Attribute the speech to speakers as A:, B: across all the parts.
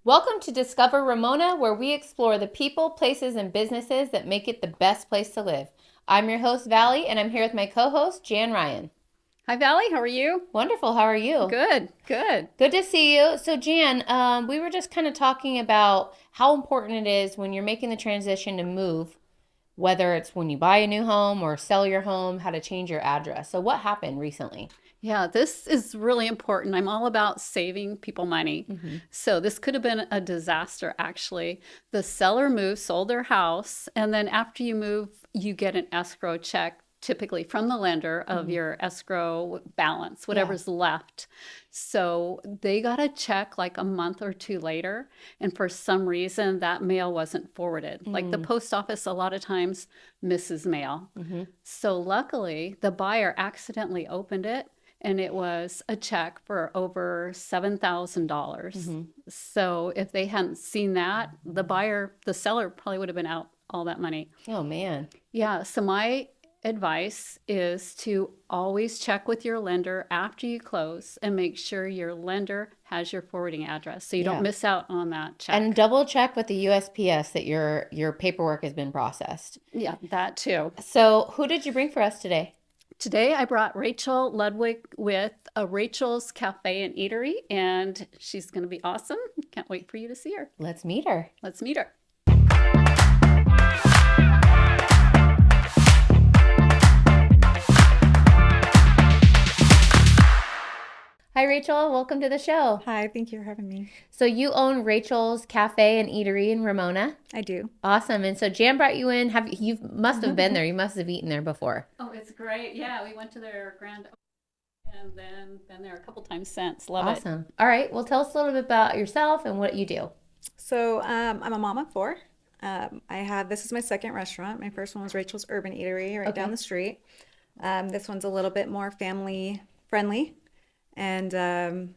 A: Welcome to Discover Ramona, where we explore the people, places, and businesses that make it the best place to live. I'm your host, Valley, and I'm here with my co host, Jan Ryan.
B: Hi, Valley. How are you?
A: Wonderful. How are you?
B: Good, good.
A: Good to see you. So, Jan, we were just kind of talking about how important it is when you're making the transition to move, whether it's when you buy a new home or sell your home, how to change your address. So, what happened recently?
B: Yeah, this is really important. I'm all about saving people money.
A: Mm-hmm.
B: So, this could have been a disaster, actually. The seller moved, sold their house, and then after you move, you get an escrow check, typically from the lender, of your escrow balance, whatever's left. So, they got a check like a month or two later, and for some reason, that mail wasn't forwarded. Like the post office, a lot of times misses mail.
A: Mm-hmm.
B: So, luckily, the buyer accidentally opened it and it was a check for over $7,000.
A: Mm-hmm.
B: So if they hadn't seen that, the seller probably would have been out all that money.
A: Oh, man.
B: Yeah. So my advice is to always check with your lender after you close and make sure your lender has your forwarding address so you don't miss out on that check.
A: And double check with the USPS that your paperwork has been processed.
B: Yeah, that too.
A: So, who did you bring for us today?
B: Today, I brought Rachel Ludwig with Rachel's Cafe and Eatery, and she's going to be awesome. Can't wait for you to see her.
A: Let's meet her.
B: Let's meet her.
A: Hi, Rachel. Welcome to the show.
C: Hi, thank you for having me.
A: So, you own Rachel's Cafe and Eatery in Ramona.
C: I do.
A: Awesome. And so, Jan brought you in. You must have been there. You must have eaten there before.
B: Oh, it's great. Yeah, we went to their grand opening and then been there a couple times since. Love it.
A: Awesome. All right. Well, tell us a little bit about yourself and what you do.
C: So, I'm a mom of four. This is my second restaurant. My first one was Rachel's Urban Eatery right down the street. This one's a little bit more family friendly. And I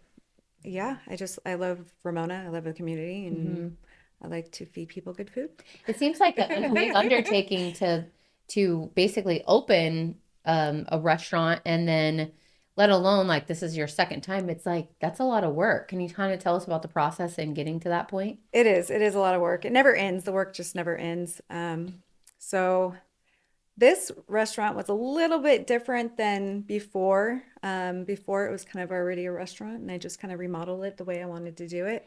C: love Ramona. I love the community, and I like to feed people good food.
A: It seems like a big undertaking to basically open a restaurant, and then let alone like this is your second time. It's like that's a lot of work. Can you kind of tell us about the process and getting to that point?
C: It is. It is a lot of work. It never ends. The work just never ends. So this restaurant was a little bit different than before. Before it was kind of already a restaurant, and I just kind of remodeled it the way I wanted to do it.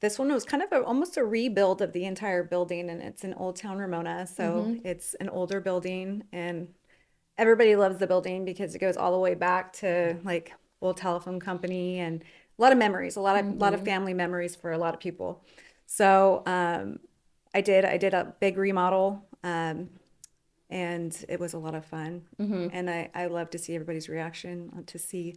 C: This one was kind of almost a rebuild of the entire building, and it's in Old Town Ramona. So it's an older building, and everybody loves the building because it goes all the way back to like old telephone company and a lot of memories, a lot of family memories for a lot of people. So I did a big remodel. And it was a lot of fun. And I love to see everybody's reaction, to see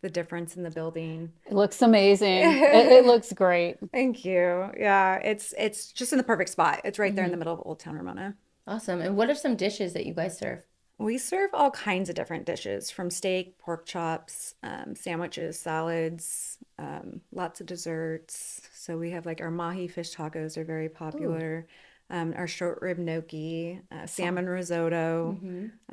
C: the difference in the building.
B: It looks amazing. It looks great.
C: Thank you. Yeah, it's just in the perfect spot. It's right there in the middle of Old Town Ramona.
A: Awesome. And what are some dishes that you guys serve?
C: We serve all kinds of different dishes, from steak, pork chops, sandwiches, salads, lots of desserts. So we have like our mahi fish tacos are very popular. Our short rib gnocchi, salmon risotto.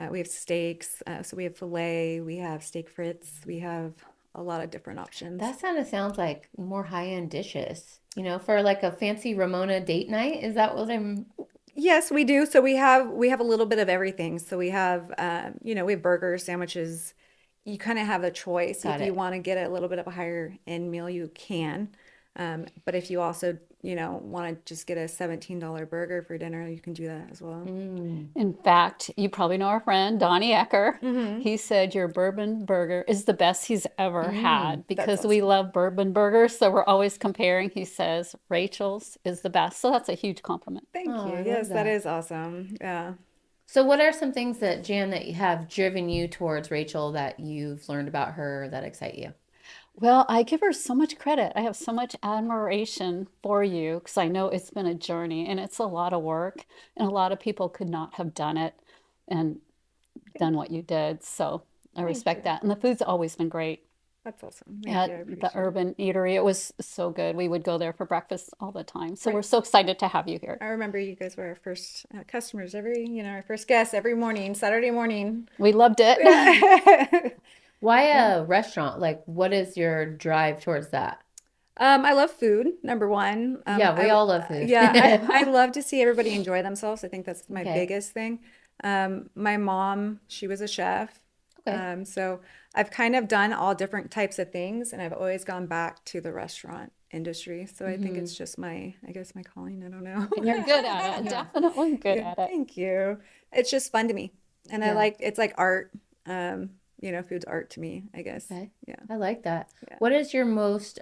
C: We have steaks. So we have filet, we have steak frites, we have a lot of different options.
A: That kind of sounds like more high-end dishes, for like a fancy Ramona date night. Is that what I'm?
C: Yes, we do. So we have a little bit of everything. So we have we have burgers, sandwiches. You kind of have a choice. If you want to get a little bit of a higher end meal, you can. But if you also want to just get a $17 burger for dinner, you can do that as well.
B: In fact, you probably know our friend Donnie Ecker. He said your bourbon burger is the best he's ever had because we love bourbon burgers. So we're always comparing. He says Rachel's is the best. So that's a huge compliment.
C: Thank you. Yes, that is awesome. Yeah.
A: So what are some things that, Jan, that have driven you towards Rachel that you've learned about her that excite you?
B: Well, I give her so much credit. I have so much admiration for you because I know it's been a journey and it's a lot of work, and a lot of people could not have done it and done what you did. So I respect that. And the food's always been great.
C: That's awesome.
B: At the Urban Eatery, it was so good. We would go there for breakfast all the time. So we're so excited to have you here.
C: I remember you guys were our first customers our first guests every morning, Saturday morning.
B: We loved it.
A: Why a restaurant? Like, what is your drive towards that?
C: I love food, number one.
A: Yeah, we all love food.
C: Yeah, I love to see everybody enjoy themselves. I think that's my
A: Okay.
C: biggest thing. My mom, she was a chef.
A: Okay.
C: So I've kind of done all different types of things, and I've always gone back to the restaurant industry. So I think
A: Hmm.
C: it's just I guess my calling. I don't know.
B: And you're good at it.
A: Yeah.
B: Definitely good
C: Yeah,
B: at it.
C: thank you. It's just fun to me, and I
A: Yeah.
C: like it's like art. Food's art to me, I guess.
A: Okay.
C: Yeah,
A: I like that.
C: yeah.
A: What is your most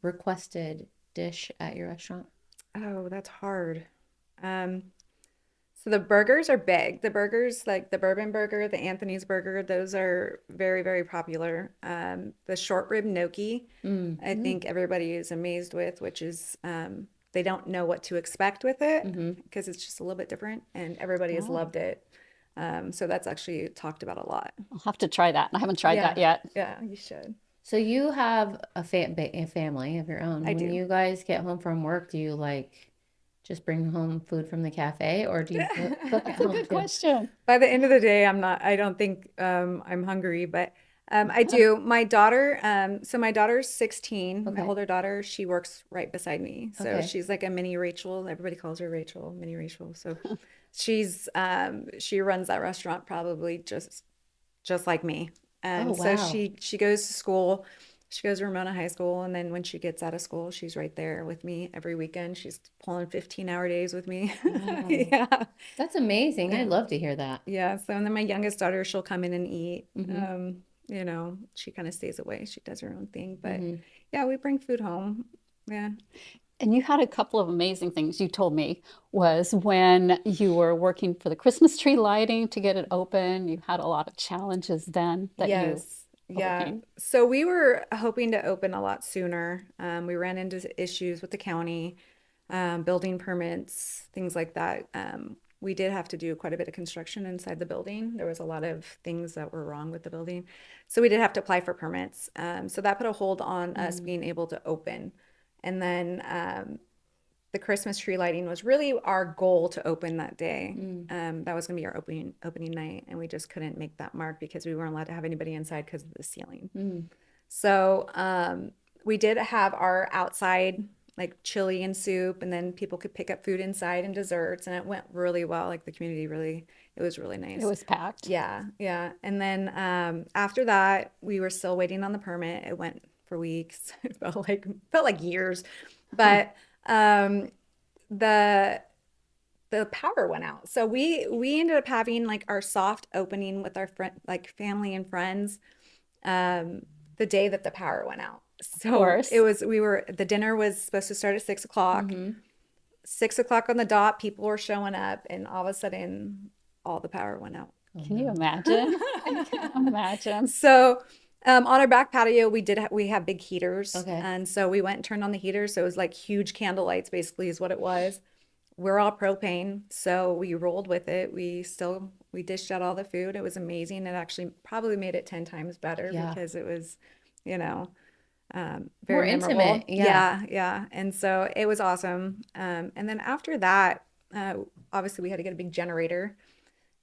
A: requested dish at your restaurant?
C: Oh, that's hard. Um, So the burgers are big. The burgers, like the bourbon burger, the Anthony's burger, those are very, very popular. The short rib gnocchi,
A: Mm.
C: I think everybody is amazed with, which is they don't know what to expect with it
A: Mm-hmm.
C: because it's just a little bit different, and everybody has
B: Oh,
C: loved it. So that's actually talked about a lot.
B: I'll have to try that. I haven't tried
C: Yeah,
B: that yet.
C: yeah, you should.
A: So you have a family of your own.
C: I
A: When
C: do.
A: you guys get home from work, do you like just bring home food from the cafe or do you cook at
B: That's a
A: home
B: good
A: too?
B: question.
C: By the end of the day, I don't think I'm hungry, but I do. My daughter's 16. My
A: Okay.
C: older daughter, she works right beside me. So
A: Okay.
C: she's like a mini Rachel. Everybody calls her Rachel, mini Rachel. So she runs that restaurant probably just like me.
A: Oh,
C: And so
A: wow.
C: she goes to school. She goes to Ramona High School, and then when she gets out of school, she's right there with me every weekend. She's pulling 15-hour days with me.
A: Wow.
C: Yeah.
A: That's amazing. I'd
C: Yeah.
A: love to hear that.
C: Yeah, so and then my youngest daughter, she'll come in and eat.
A: Hmm.
C: She kind of stays away. She does her own thing, but
A: Hmm.
C: yeah, we bring food home. Yeah.
B: And you had a couple of amazing things you told me was when you were working for the Christmas tree lighting to get it open, you had a lot of challenges then that you
C: Yes. Yeah.
B: overcame.
C: So we were hoping to open a lot sooner. We ran into issues with the county, building permits, things like that. We did have to do quite a bit of construction inside the building. There was a lot of things that were wrong with the building. So we did have to apply for permits. So that put a hold on us
A: Mm.
C: being able to open. And then the Christmas tree lighting was really our goal to open that day.
A: Mm.
C: That was going to be our opening night, and we just couldn't make that mark because we weren't allowed to have anybody inside because of the ceiling.
A: Mm.
C: So we did have our outside like chili and soup, and then people could pick up food inside and desserts, and it went really well. Like the community really, it was really
B: It
C: nice.
B: was packed.
C: Yeah, yeah. And then after that, we were still waiting on the permit. It went for weeks. It felt like years, but the the power went out. So we ended up having like our soft opening with our friend, like family and friends, the day that the power went out.
B: Of
C: So
B: course.
C: the dinner was supposed to start at 6 o'clock.
A: Hmm.
C: 6 o'clock on the dot, people were showing up, and all of a sudden, all the power went out.
A: Oh
B: Can you
A: no.
B: imagine? I can't imagine.
C: So on our back patio, we have big heaters,
A: Okay.
C: and so we went and turned on the heaters. So it was like huge candle lights, basically, is what it was. We're all propane, so we rolled with it. We dished out all the food. It was amazing. It actually probably made it 10 times better
A: Yeah.
C: because it was, you know,
A: More
C: very memorable.
A: intimate. Yeah.
C: Yeah, yeah. And so it was awesome. And then after that, obviously we had to get a big generator,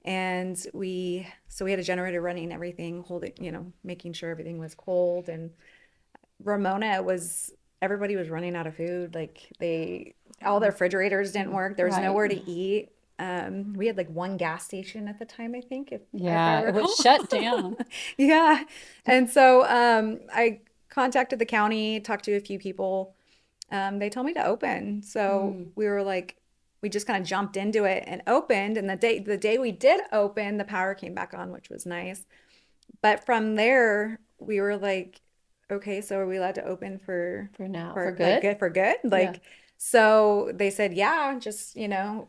C: and we had a generator running everything, holding, making sure everything was cold. And Ramona everybody was running out of food. Like all the refrigerators didn't work. There was
B: Right.
C: nowhere to eat. We had like one gas station at the time, I think, if I
B: Yeah, it
C: recall.
B: was shut down.
C: Yeah. And so I contacted the county, talked to a few people. They told me to open. So
A: Mm.
C: we just kind of jumped into it and opened. And the day we did open, the power came back on, which was nice. But from there, we were like, okay, so are we allowed to open
A: For now. For
C: for like
A: good?
C: good for good?
A: Yeah.
C: So they said, yeah, just,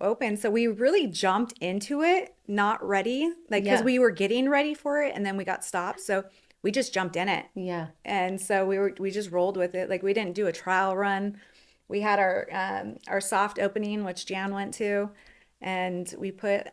C: open. So we really jumped into it, not ready, like, because
A: Yeah.
C: we were getting ready for it and then we got stopped. So we just jumped in it.
A: Yeah.
C: And so we just rolled with it. Like we didn't do a trial run. We had our soft opening, which Jan went to, and we put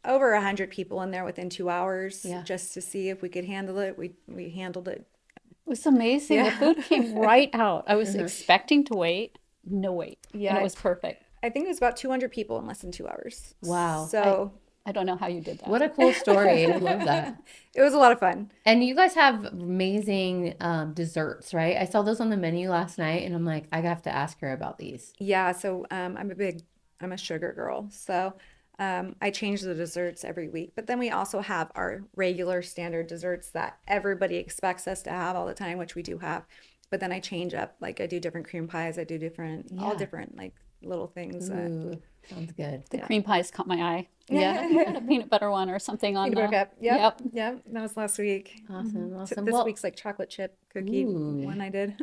C: over 100 people in there within 2 hours
A: Yeah.
C: just to see if we could handle it. We handled it.
B: It was amazing. The
C: Yeah.
B: food came right out. I was
A: Mhm.
B: expecting to wait, no wait, and it
C: Yeah.
B: was perfect.
C: I think it was about 200 people in less than 2 hours.
A: Wow.
C: So
B: I don't know how you did that.
A: What a cool story. I love that.
C: It was a lot of fun.
A: And you guys have amazing desserts, right? I saw those on the menu last night and I'm like, I have to ask her about these.
C: Yeah, so I'm a sugar girl. So I change the desserts every week. But then we also have our regular standard desserts that everybody expects us to have all the time, which we do have. But then I change up, like I do different cream pies, I do all
A: Yeah.
C: different like little things.
A: Ooh, sounds good.
B: The cream pies caught my eye.
A: Yeah.
B: You had a peanut butter one or something on
C: Peanut butter
B: the.
C: cup. Yep.
B: Yep.
C: Yep. That was last week.
A: Awesome, awesome.
C: This
A: Well,
C: week's like chocolate chip cookie
A: Ooh.
C: one I did.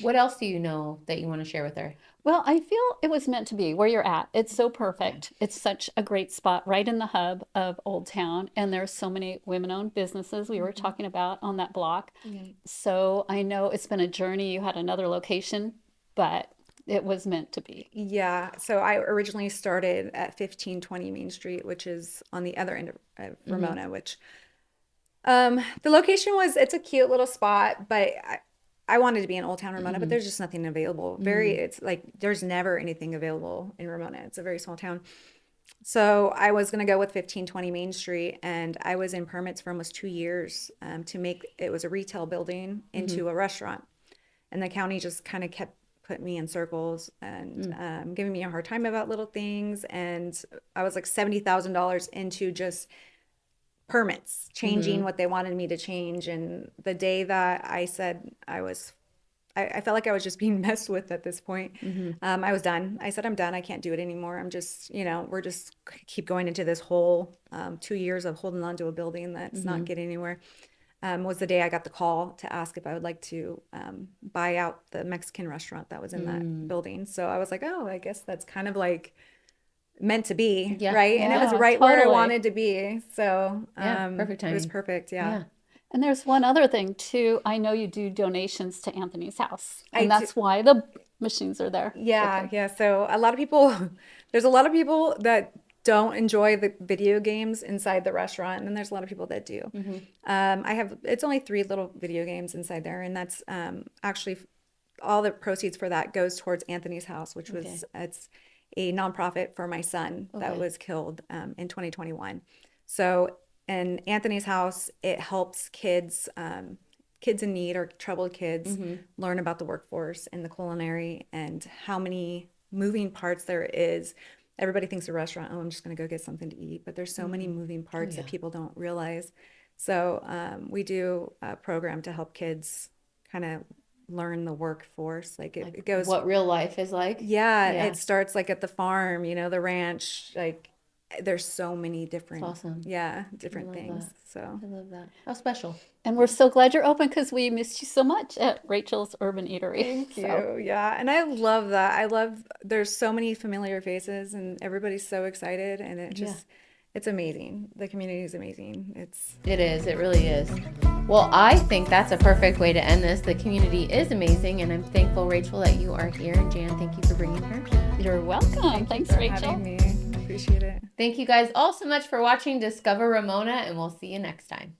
A: what else do you know that you want to share with her?
B: Well, I feel it was meant to be where you're at. It's so perfect. It's such a great spot right in the hub of Old Town. And there's so many women-owned businesses we were talking about on that block. So I know it's been a journey. You had another location, but it was meant to be.
C: Yeah, so I originally started at 1520 Main Street, which is on the other end of Ramona, which the location it's a cute little spot, but I wanted to be in Old Town Ramona, but there's just nothing available. It's like there's never anything available in Ramona. It's a very small town. So I was going to go with 1520 Main Street, and I was in permits for almost 2 years to make it was a retail building into a restaurant. And the county just kind of kept putting me in circles and giving me a hard time about little things. And I was like $70,000 into just permits, changing what they wanted me to change. And the day that I said I felt like I was just being messed with at this point. I was done. I said, I'm done. I can't do it anymore. I'm just, we're just keep going into this whole 2 years of holding on to a building that's not getting anywhere. Was the day I got the call to ask if I would like to buy out the Mexican restaurant that was in that building. So I was like, oh, I guess that's kind of like meant to be,
A: Yeah.
C: right? And it was
B: Yeah,
C: right where I
B: totally.
C: wanted to be. So
A: perfect
C: it was
A: timing.
C: perfect. Yeah.
B: And there's one other thing too. I know you do donations to Anthony's house,
C: I
B: and that's why the machines are there.
C: Yeah, yeah. So there's a lot of people that don't enjoy the video games inside the restaurant, and then there's a lot of people that do. It's only 3 little video games inside there, and that's actually all the proceeds for that goes towards Anthony's house, which was it's a nonprofit for my son that was killed in 2021. So in Anthony's house, it helps kids in need or troubled kids learn about the workforce and the culinary and how many moving parts there is. Everybody thinks a restaurant, oh, I'm just going to go get something to eat, but there's so many moving parts that people don't realize. So we do a program to help kids kind of learn the workforce. Like it goes
A: what real life is like.
C: Yeah, it starts like at the farm, the ranch, like there's so many different
A: awesome.
C: Different things.
A: That.
C: So
A: I love that. How special.
B: And we're so glad you're open because we missed you so much at Rachel's Urban Eatery.
C: Thank you. Yeah. And I love that. There's so many familiar faces and everybody's so excited, and it's amazing. The community is amazing.
A: It is. It really is. Well, I think that's a perfect way to end this. The community is amazing, and I'm thankful, Rachel, that you are here. And Jan, thank you for bringing her.
B: You're welcome. Thanks,
C: for
B: Rachel.
C: having me. Appreciate it.
A: Thank you guys all so much for watching Discover Ramona, and we'll see you next time.